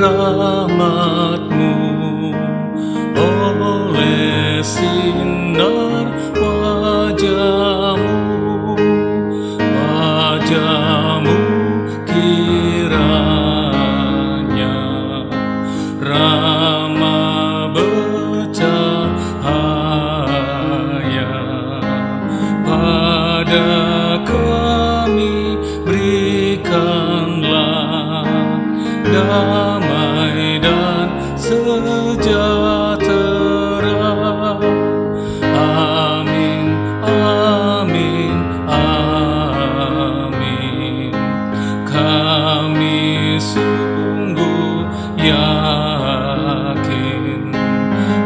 rahmat-Mu, oleh sinar wajah-Mu, wajah-Mu kiranya ramah bercahaya pada kami, berikanlah damai dan sejahtera. Amin, amin, amin. Kami sungguh yakin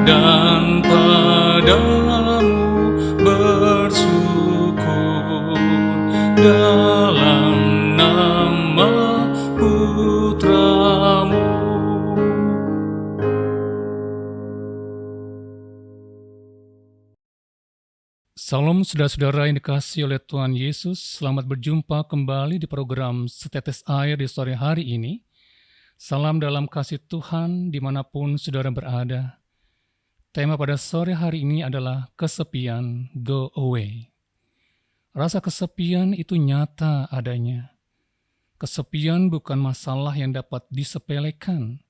dan padamu bersyukur dalam nama Putra-Mu. Salam saudara-saudara yang dikasihi oleh Tuhan Yesus. Selamat berjumpa kembali di program Setetes Air di sore hari ini. Salam dalam kasih Tuhan dimanapun saudara berada. Tema pada sore hari ini adalah kesepian, go away. Rasa kesepian itu nyata adanya. Kesepian bukan masalah yang dapat disepelekan.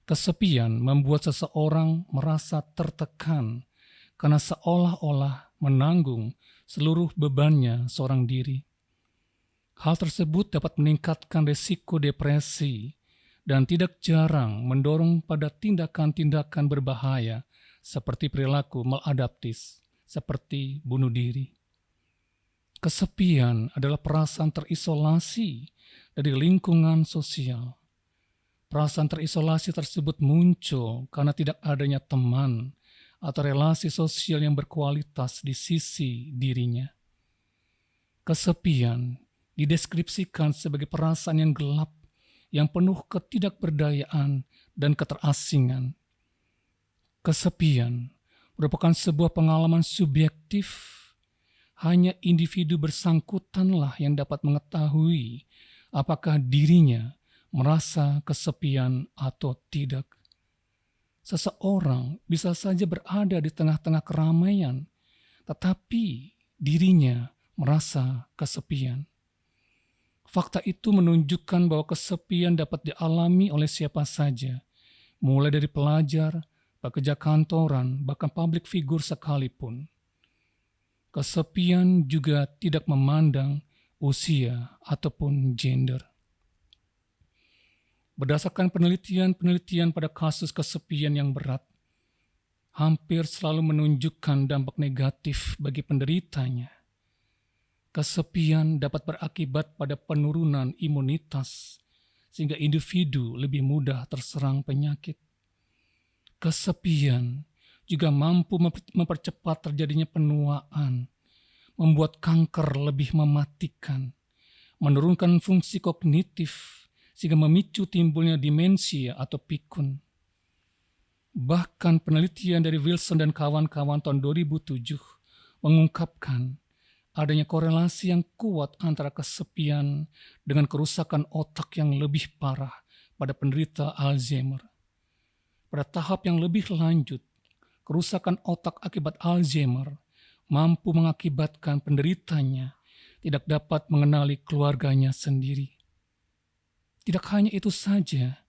Kesepian membuat seseorang merasa tertekan karena seolah-olah menanggung seluruh bebannya seorang diri. Hal tersebut dapat meningkatkan risiko depresi dan tidak jarang mendorong pada tindakan-tindakan berbahaya seperti perilaku maladaptif, seperti bunuh diri. Kesepian adalah perasaan terisolasi dari lingkungan sosial. Perasaan terisolasi tersebut muncul karena tidak adanya teman atau relasi sosial yang berkualitas di sisi dirinya. Kesepian dideskripsikan sebagai perasaan yang gelap, yang penuh ketidakberdayaan dan keterasingan. Kesepian merupakan sebuah pengalaman subjektif. Hanya individu bersangkutanlah yang dapat mengetahui apakah dirinya merasa kesepian atau tidak. Seseorang bisa saja berada di tengah-tengah keramaian, tetapi dirinya merasa kesepian. Fakta itu menunjukkan bahwa kesepian dapat dialami oleh siapa saja, mulai dari pelajar, pekerja kantoran, bahkan publik figur sekalipun. Kesepian juga tidak memandang usia ataupun gender. Berdasarkan penelitian pada kasus kesepian yang berat, hampir selalu menunjukkan dampak negatif bagi penderitanya. Kesepian dapat berakibat pada penurunan imunitas, sehingga individu lebih mudah terserang penyakit. Kesepian juga mampu mempercepat terjadinya penuaan, membuat kanker lebih mematikan, menurunkan fungsi kognitif, sehingga memicu timbulnya demensia atau pikun. Bahkan penelitian dari Wilson dan kawan-kawan tahun 2007 mengungkapkan adanya korelasi yang kuat antara kesepian dengan kerusakan otak yang lebih parah pada penderita Alzheimer. Pada tahap yang lebih lanjut, kerusakan otak akibat Alzheimer mampu mengakibatkan penderitanya tidak dapat mengenali keluarganya sendiri. Tidak hanya itu saja,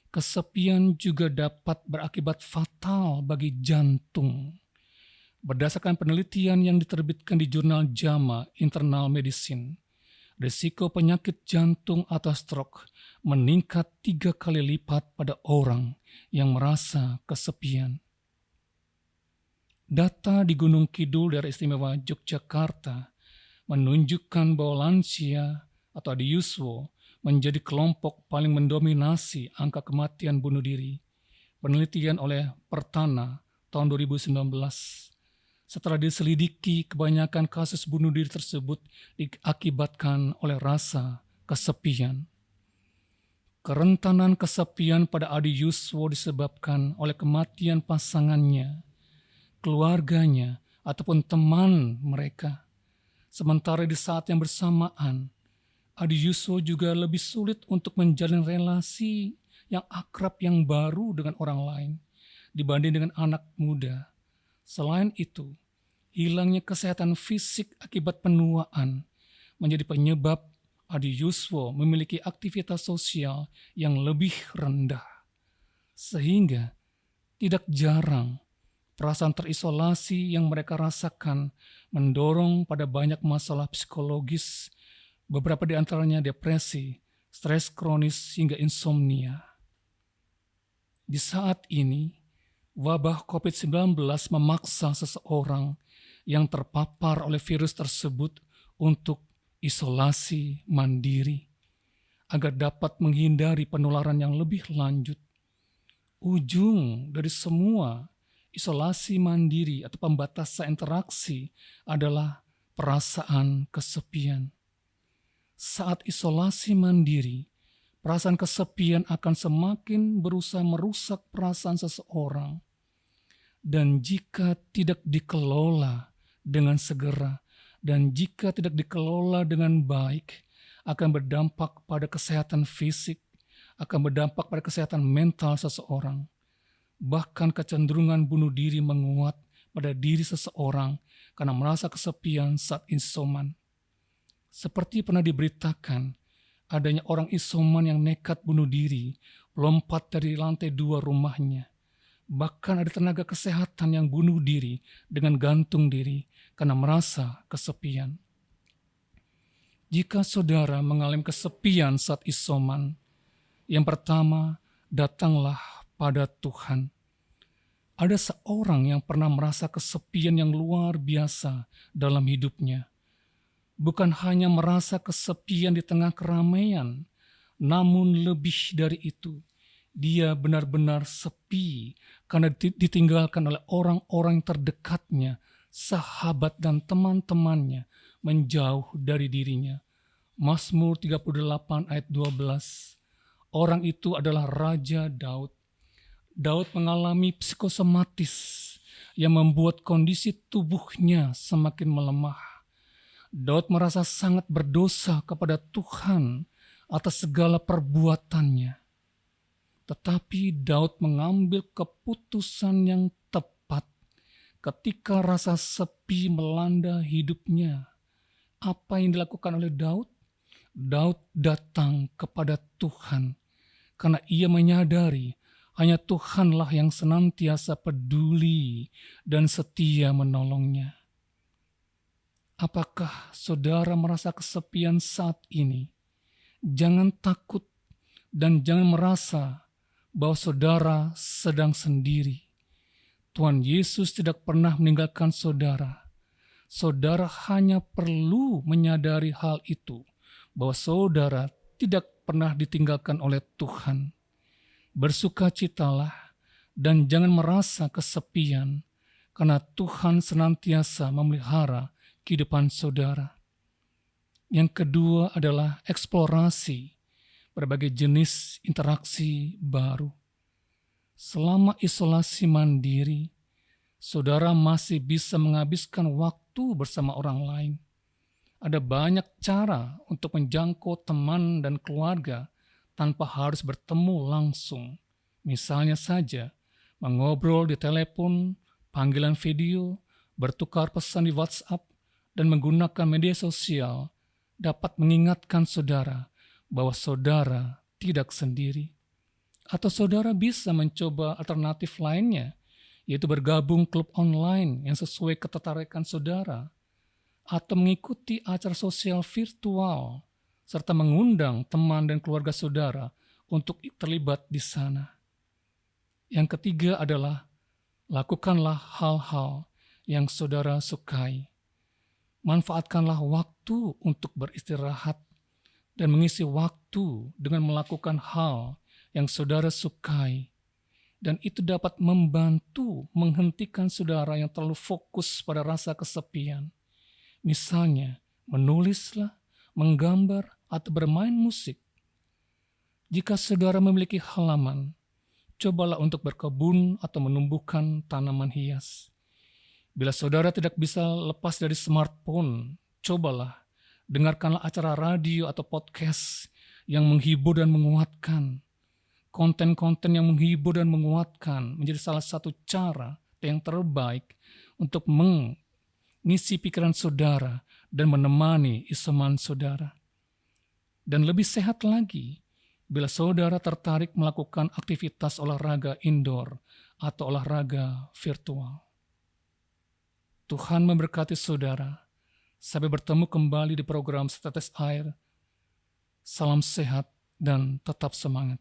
kesepian juga dapat berakibat fatal bagi jantung. Berdasarkan penelitian yang diterbitkan di jurnal JAMA Internal Medicine, risiko penyakit jantung atau stroke meningkat 3 kali lipat pada orang yang merasa kesepian. Data di Gunung Kidul Daerah Istimewa Yogyakarta menunjukkan bahwa lansia atau adiuswo menjadi kelompok paling mendominasi angka kematian bunuh diri. Penelitian oleh Pertana tahun 2019. Setelah diselidiki, kebanyakan kasus bunuh diri tersebut diakibatkan oleh rasa kesepian. Kerentanan kesepian pada adiuswo disebabkan oleh kematian pasangannya, keluarganya, ataupun teman mereka. Sementara di saat yang bersamaan, adiuswo juga lebih sulit untuk menjalin relasi yang akrab, yang baru dengan orang lain dibanding dengan anak muda. Selain itu, hilangnya kesehatan fisik akibat penuaan menjadi penyebab Adi Yuswo memiliki aktivitas sosial yang lebih rendah. Sehingga tidak jarang perasaan terisolasi yang mereka rasakan mendorong pada banyak masalah psikologis, beberapa di antaranya depresi, stres kronis, hingga insomnia. Di saat ini, wabah COVID-19 memaksa seseorang yang terpapar oleh virus tersebut untuk isolasi mandiri agar dapat menghindari penularan yang lebih lanjut. Ujung dari semua isolasi mandiri atau pembatasan interaksi adalah perasaan kesepian. Saat isolasi mandiri, perasaan kesepian akan semakin berusaha merusak perasaan seseorang. Dan jika tidak dikelola dengan segera, dan jika tidak dikelola dengan baik, akan berdampak pada kesehatan fisik, akan berdampak pada kesehatan mental seseorang. Bahkan kecenderungan bunuh diri menguat pada diri seseorang karena merasa kesepian saat isoman. Seperti pernah diberitakan, adanya orang isoman yang nekat bunuh diri, lompat dari lantai 2 rumahnya. Bahkan ada tenaga kesehatan yang bunuh diri dengan gantung diri karena merasa kesepian. Jika saudara mengalami kesepian saat isoman, yang pertama, datanglah pada Tuhan. Ada seorang yang pernah merasa kesepian yang luar biasa dalam hidupnya. Bukan hanya merasa kesepian di tengah keramaian, namun lebih dari itu, dia benar-benar sepi karena ditinggalkan oleh orang-orang terdekatnya, sahabat dan teman-temannya menjauh dari dirinya. Mazmur 38 ayat 12. Orang itu adalah Raja Daud. Daud mengalami psikosomatis yang membuat kondisi tubuhnya semakin melemah. Daud merasa sangat berdosa kepada Tuhan atas segala perbuatannya. Tetapi Daud mengambil keputusan yang tepat ketika rasa sepi melanda hidupnya. Apa yang dilakukan oleh Daud? Daud datang kepada Tuhan karena ia menyadari hanya Tuhanlah yang senantiasa peduli dan setia menolongnya. Apakah saudara merasa kesepian saat ini? Jangan takut dan jangan merasa bahwa saudara sedang sendiri. Tuhan Yesus tidak pernah meninggalkan saudara. Saudara hanya perlu menyadari hal itu, bahwa saudara tidak pernah ditinggalkan oleh Tuhan. Bersukacitalah dan jangan merasa kesepian, karena Tuhan senantiasa memelihara kehidupan saudara. Yang kedua adalah eksplorasi berbagai jenis interaksi baru. Selama isolasi mandiri, saudara masih bisa menghabiskan waktu bersama orang lain. Ada banyak cara untuk menjangkau teman dan keluarga tanpa harus bertemu langsung. Misalnya saja, mengobrol di telepon, panggilan video, bertukar pesan di WhatsApp, dan menggunakan media sosial dapat mengingatkan saudara bahwa saudara tidak sendiri. Atau saudara bisa mencoba alternatif lainnya, yaitu bergabung klub online yang sesuai ketertarikan saudara, atau mengikuti acara sosial virtual, serta mengundang teman dan keluarga saudara untuk terlibat di sana. Yang ketiga adalah, lakukanlah hal-hal yang saudara sukai. Manfaatkanlah waktu untuk beristirahat dan mengisi waktu dengan melakukan hal yang saudara sukai. Dan itu dapat membantu menghentikan saudara yang terlalu fokus pada rasa kesepian. Misalnya, menulislah, menggambar, atau bermain musik. Jika saudara memiliki halaman, cobalah untuk berkebun atau menumbuhkan tanaman hias. Bila saudara tidak bisa lepas dari smartphone, cobalah dengarkanlah acara radio atau podcast yang menghibur dan menguatkan. konten-konten yang menghibur dan menguatkan menjadi salah satu cara yang terbaik untuk mengisi pikiran saudara dan menemani isoman saudara. Dan lebih sehat lagi bila saudara tertarik melakukan aktivitas olahraga indoor atau olahraga virtual. Tuhan memberkati saudara. Sampai bertemu kembali di program Setetes Air. Salam sehat dan tetap semangat.